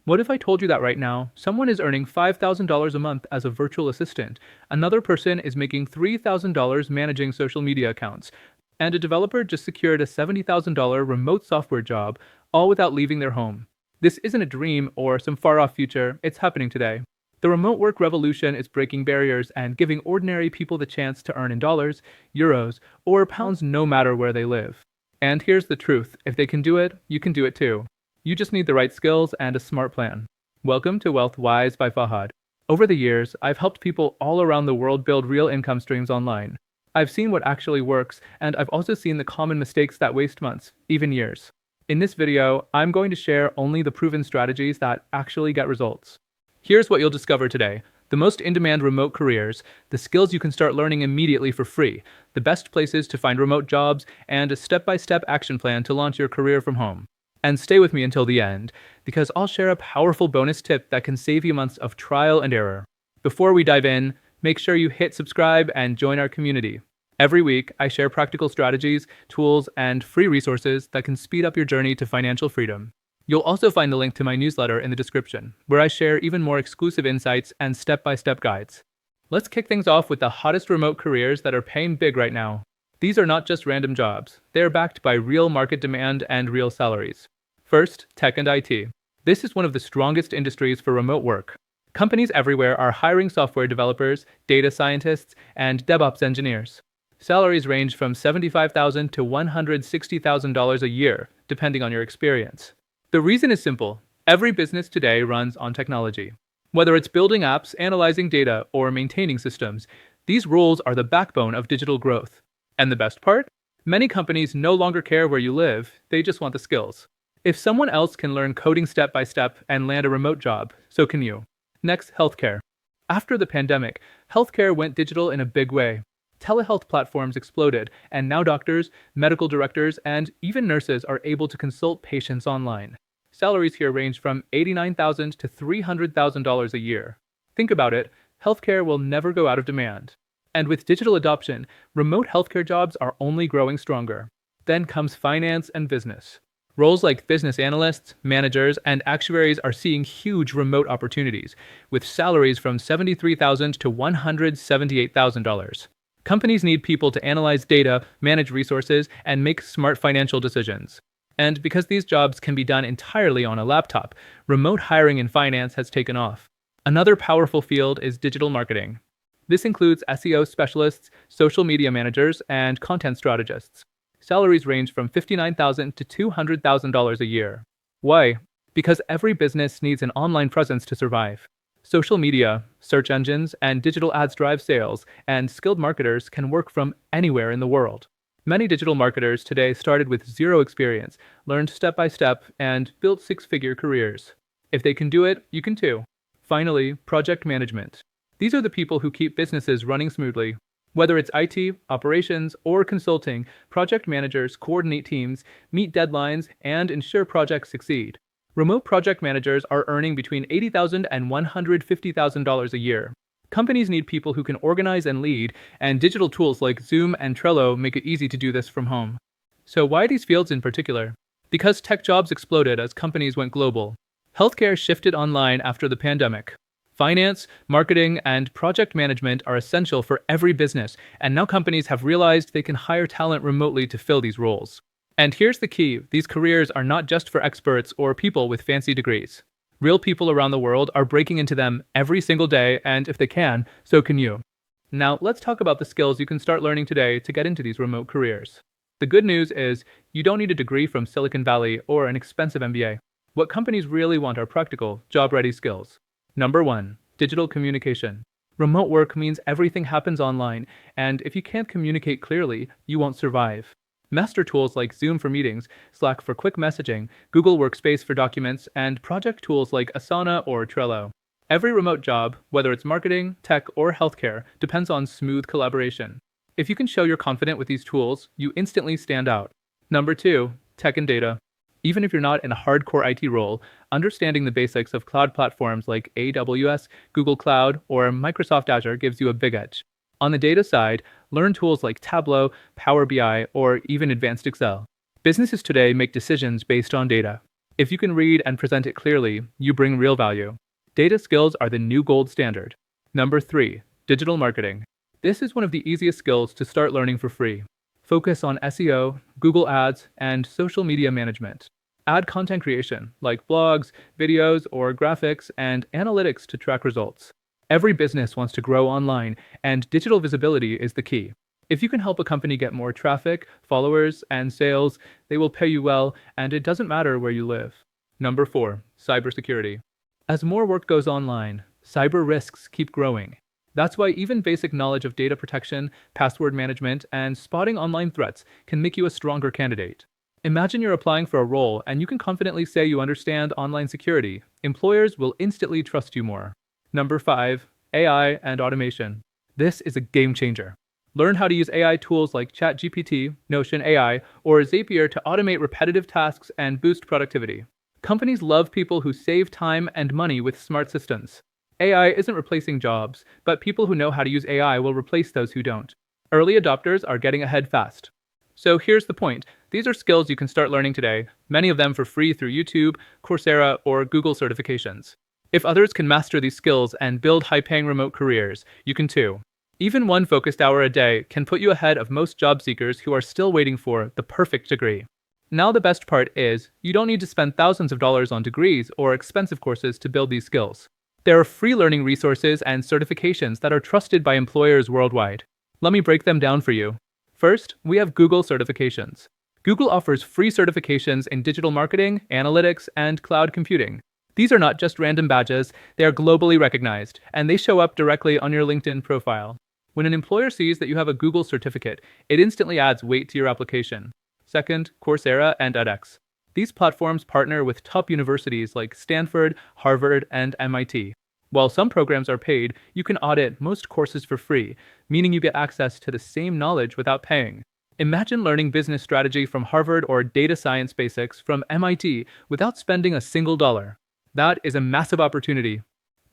What if I told you that right now, someone is earning $5,000 a month as a virtual assistant, another person is making $3,000 managing social media accounts, and a developer just secured a $70,000 remote software job, all without leaving their home? This isn't a dream or some far-off future, it's happening today. The remote work revolution is breaking barriers and giving ordinary people the chance to earn in dollars, euros, or pounds no matter where they live. And here's the truth, if they can do it, you can do it too. You just need the right skills and a smart plan. Welcome to Wealth Wise by Fahad. Over the years, I've helped people all around the world build real income streams online. I've seen what actually works, and I've also seen the common mistakes that waste months, even years. In this video, I'm going to share only the proven strategies that actually get results. Here's what you'll discover today: the most in-demand remote careers, the skills you can start learning immediately for free, the best places to find remote jobs, and a step-by-step action plan to launch your career from home. And stay with me until the end, because I'll share a powerful bonus tip that can save you months of trial and error. Before we dive in, make sure you hit subscribe and join our community. Every week, I share practical strategies, tools, and free resources that can speed up your journey to financial freedom. You'll also find the link to my newsletter in the description, where I share even more exclusive insights and step-by-step guides. Let's kick things off with the hottest remote careers that are paying big right now. These are not just random jobs. They're backed by real market demand and real salaries. First, tech and IT. This is one of the strongest industries for remote work. Companies everywhere are hiring software developers, data scientists, and DevOps engineers. Salaries range from $75,000 to $160,000 a year, depending on your experience. The reason is simple. Every business today runs on technology. Whether it's building apps, analyzing data, or maintaining systems, these roles are the backbone of digital growth. And the best part? Many companies no longer care where you live, they just want the skills. If someone else can learn coding step by step and land a remote job, so can you. Next, healthcare. After the pandemic, healthcare went digital in a big way. Telehealth platforms exploded, and now doctors, medical directors, and even nurses are able to consult patients online. Salaries here range from $89,000 to $300,000 a year. Think about it, healthcare will never go out of demand. And with digital adoption, remote healthcare jobs are only growing stronger. Then comes finance and business. Roles like business analysts, managers, and actuaries are seeing huge remote opportunities, with salaries from $73,000 to $178,000. Companies need people to analyze data, manage resources, and make smart financial decisions. And because these jobs can be done entirely on a laptop, remote hiring in finance has taken off. Another powerful field is digital marketing. This includes SEO specialists, social media managers, and content strategists. Salaries range from $59,000 to $200,000 a year. Why? Because every business needs an online presence to survive. Social media, search engines, and digital ads drive sales, and skilled marketers can work from anywhere in the world. Many digital marketers today started with zero experience, learned step by step, and built six-figure careers. If they can do it, you can too. Finally, project management. These are the people who keep businesses running smoothly. Whether it's IT, operations, or consulting, project managers coordinate teams, meet deadlines, and ensure projects succeed. Remote project managers are earning between $80,000 and $150,000 a year. Companies need people who can organize and lead, and digital tools like Zoom and Trello make it easy to do this from home. So why these fields in particular? Because tech jobs exploded as companies went global. Healthcare shifted online after the pandemic. Finance, marketing, and project management are essential for every business, and now companies have realized they can hire talent remotely to fill these roles. And here's the key: these careers are not just for experts or people with fancy degrees. Real people around the world are breaking into them every single day, and if they can, so can you. Now, let's talk about the skills you can start learning today to get into these remote careers. The good news is, you don't need a degree from Silicon Valley or an expensive MBA. What companies really want are practical, job-ready skills. Number 1, digital communication. Remote work means everything happens online, and if you can't communicate clearly, you won't survive. Master tools like Zoom for meetings, Slack for quick messaging, Google Workspace for documents, and project tools like Asana or Trello. Every remote job, whether it's marketing, tech, or healthcare, depends on smooth collaboration. If you can show you're confident with these tools, you instantly stand out. Number 2, tech and data. Even if you're not in a hardcore IT role, understanding the basics of cloud platforms like AWS, Google Cloud, or Microsoft Azure gives you a big edge. On the data side, learn tools like Tableau, Power BI, or even advanced Excel. Businesses today make decisions based on data. If you can read and present it clearly, you bring real value. Data skills are the new gold standard. Number 3, digital marketing. This is one of the easiest skills to start learning for free. Focus on SEO, Google Ads, and social media management. Add content creation, like blogs, videos, or graphics, and analytics to track results. Every business wants to grow online, and digital visibility is the key. If you can help a company get more traffic, followers, and sales, they will pay you well, and it doesn't matter where you live. Number 4, cybersecurity. As more work goes online, cyber risks keep growing. That's why even basic knowledge of data protection, password management, and spotting online threats can make you a stronger candidate. Imagine you're applying for a role and you can confidently say you understand online security. Employers will instantly trust you more. Number 5, AI and automation. This is a game changer. Learn how to use AI tools like ChatGPT, Notion AI, or Zapier to automate repetitive tasks and boost productivity. Companies love people who save time and money with smart systems. AI isn't replacing jobs, but people who know how to use AI will replace those who don't. Early adopters are getting ahead fast. So here's the point. These are skills you can start learning today, many of them for free through YouTube, Coursera, or Google certifications. If others can master these skills and build high-paying remote careers, you can too. Even one focused hour a day can put you ahead of most job seekers who are still waiting for the perfect degree. Now the best part is, you don't need to spend thousands of dollars on degrees or expensive courses to build these skills. There are free learning resources and certifications that are trusted by employers worldwide. Let me break them down for you. First, we have Google certifications. Google offers free certifications in digital marketing, analytics, and cloud computing. These are not just random badges, they are globally recognized, and they show up directly on your LinkedIn profile. When an employer sees that you have a Google certificate, it instantly adds weight to your application. Second, Coursera and edX. These platforms partner with top universities like Stanford, Harvard, and MIT. While some programs are paid, you can audit most courses for free, meaning you get access to the same knowledge without paying. Imagine learning business strategy from Harvard or data science basics from MIT without spending a single dollar. That is a massive opportunity.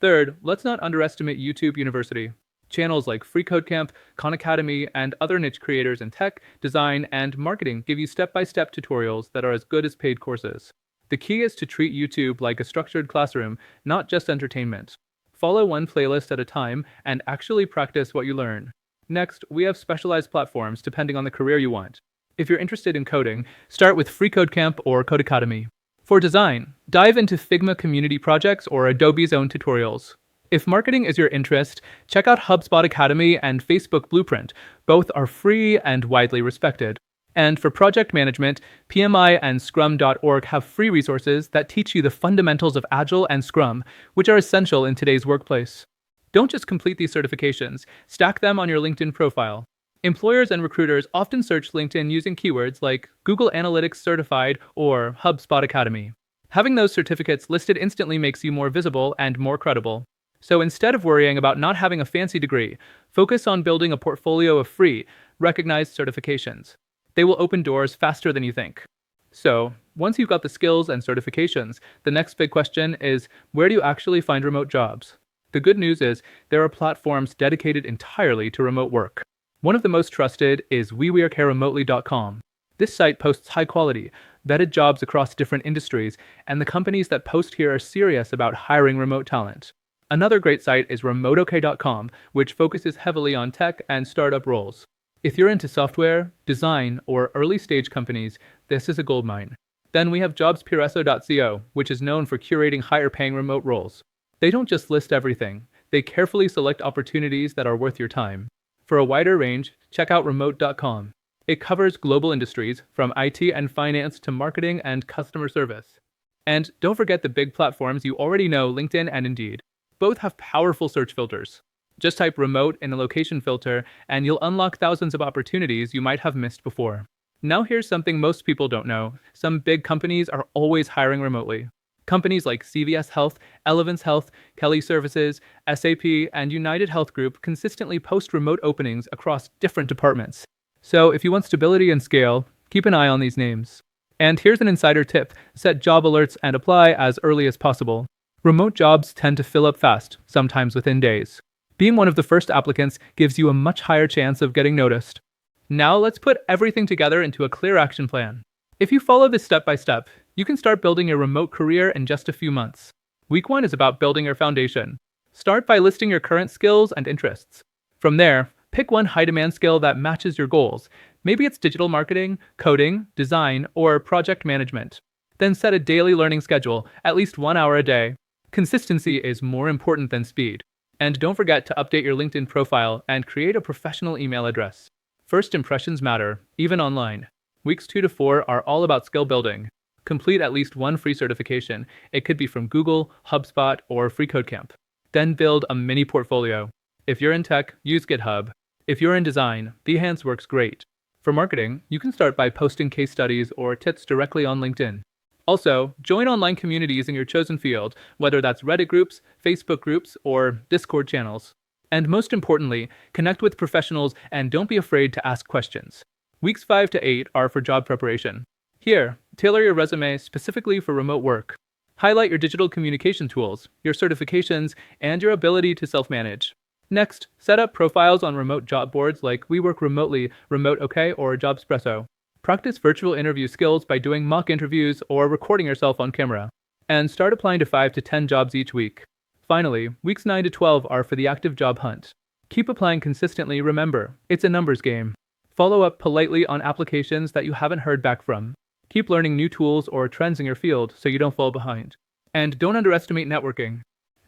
Third, let's not underestimate YouTube University. Channels like FreeCodeCamp, Khan Academy, and other niche creators in tech, design, and marketing give you step-by-step tutorials that are as good as paid courses. The key is to treat YouTube like a structured classroom, not just entertainment. Follow one playlist at a time and actually practice what you learn. Next, we have specialized platforms depending on the career you want. If you're interested in coding, start with FreeCodeCamp or Code Academy. For design, dive into Figma community projects or Adobe's own tutorials. If marketing is your interest, check out HubSpot Academy and Facebook Blueprint. Both are free and widely respected. And for project management, PMI and Scrum.org have free resources that teach you the fundamentals of Agile and Scrum, which are essential in today's workplace. Don't just complete these certifications, stack them on your LinkedIn profile. Employers and recruiters often search LinkedIn using keywords like Google Analytics Certified or HubSpot Academy. Having those certificates listed instantly makes you more visible and more credible. So instead of worrying about not having a fancy degree, focus on building a portfolio of free, recognized certifications. They will open doors faster than you think. So, once you've got the skills and certifications, the next big question is, where do you actually find remote jobs? The good news is, there are platforms dedicated entirely to remote work. One of the most trusted is WeWorkHereRemotely.com. This site posts high-quality, vetted jobs across different industries, and the companies that post here are serious about hiring remote talent. Another great site is RemoteOK.com, which focuses heavily on tech and startup roles. If you're into software, design, or early-stage companies, this is a goldmine. Then we have JobsPureSO.co, which is known for curating higher-paying remote roles. They don't just list everything. They carefully select opportunities that are worth your time. For a wider range, check out Remote.com. It covers global industries, from IT and finance to marketing and customer service. And don't forget the big platforms you already know, LinkedIn and Indeed. Both have powerful search filters. Just type remote in the location filter, and you'll unlock thousands of opportunities you might have missed before. Now here's something most people don't know. Some big companies are always hiring remotely. Companies like CVS Health, Elevance Health, Kelly Services, SAP, and United Health Group consistently post remote openings across different departments. So if you want stability and scale, keep an eye on these names. And here's an insider tip: set job alerts and apply as early as possible. Remote jobs tend to fill up fast, sometimes within days. Being one of the first applicants gives you a much higher chance of getting noticed. Now let's put everything together into a clear action plan. If you follow this step by step, You can start building your remote career in just a few months. Week 1 is about building your foundation. Start by listing your current skills and interests. From there, pick one high-demand skill that matches your goals. Maybe it's digital marketing, coding, design, or project management. Then set a daily learning schedule, at least 1 hour a day. Consistency is more important than speed. And don't forget to update your LinkedIn profile and create a professional email address. First impressions matter, even online. Weeks 2 to 4 are all about skill building. Complete at least one free certification. It could be from Google, HubSpot, or FreeCodeCamp. Then build a mini portfolio. If you're in tech, use GitHub. If you're in design, Behance works great. For marketing, you can start by posting case studies or tips directly on LinkedIn. Also, join online communities in your chosen field, whether that's Reddit groups, Facebook groups, or Discord channels. And most importantly, connect with professionals and don't be afraid to ask questions. Weeks 5 to 8 are for job preparation. Here, tailor your resume specifically for remote work. Highlight your digital communication tools, your certifications, and your ability to self-manage. Next, set up profiles on remote job boards like We Work Remotely, Remote OK, or Jobspresso. Practice virtual interview skills by doing mock interviews or recording yourself on camera. And start applying to 5 to 10 jobs each week. Finally, weeks 9 to 12 are for the active job hunt. Keep applying consistently, remember, it's a numbers game. Follow up politely on applications that you haven't heard back from. Keep learning new tools or trends in your field so you don't fall behind. And don't underestimate networking.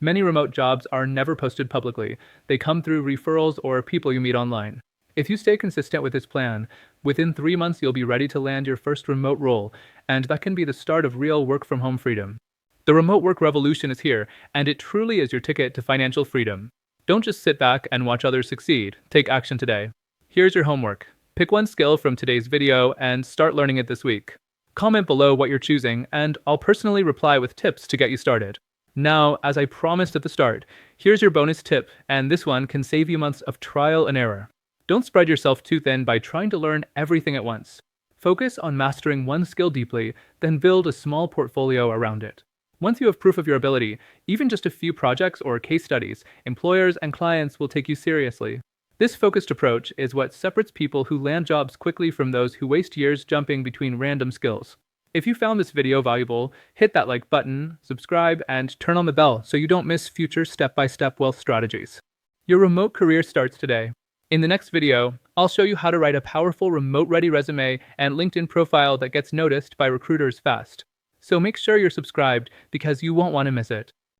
Many remote jobs are never posted publicly. They come through referrals or people you meet online. If you stay consistent with this plan, within 3 months you'll be ready to land your first remote role, and that can be the start of real work-from-home freedom. The remote work revolution is here, and it truly is your ticket to financial freedom. Don't just sit back and watch others succeed. Take action today. Here's your homework. Pick one skill from today's video and start learning it this week. Comment below what you're choosing, and I'll personally reply with tips to get you started. Now, as I promised at the start, here's your bonus tip, and this one can save you months of trial and error. Don't spread yourself too thin by trying to learn everything at once. Focus on mastering one skill deeply, then build a small portfolio around it. Once you have proof of your ability, even just a few projects or case studies, employers and clients will take you seriously. This focused approach is what separates people who land jobs quickly from those who waste years jumping between random skills. If you found this video valuable, hit that like button, subscribe, and turn on the bell so you don't miss future step-by-step wealth strategies. Your remote career starts today. In the next video, I'll show you how to write a powerful remote-ready resume and LinkedIn profile that gets noticed by recruiters fast. So make sure you're subscribed because you won't want to miss it.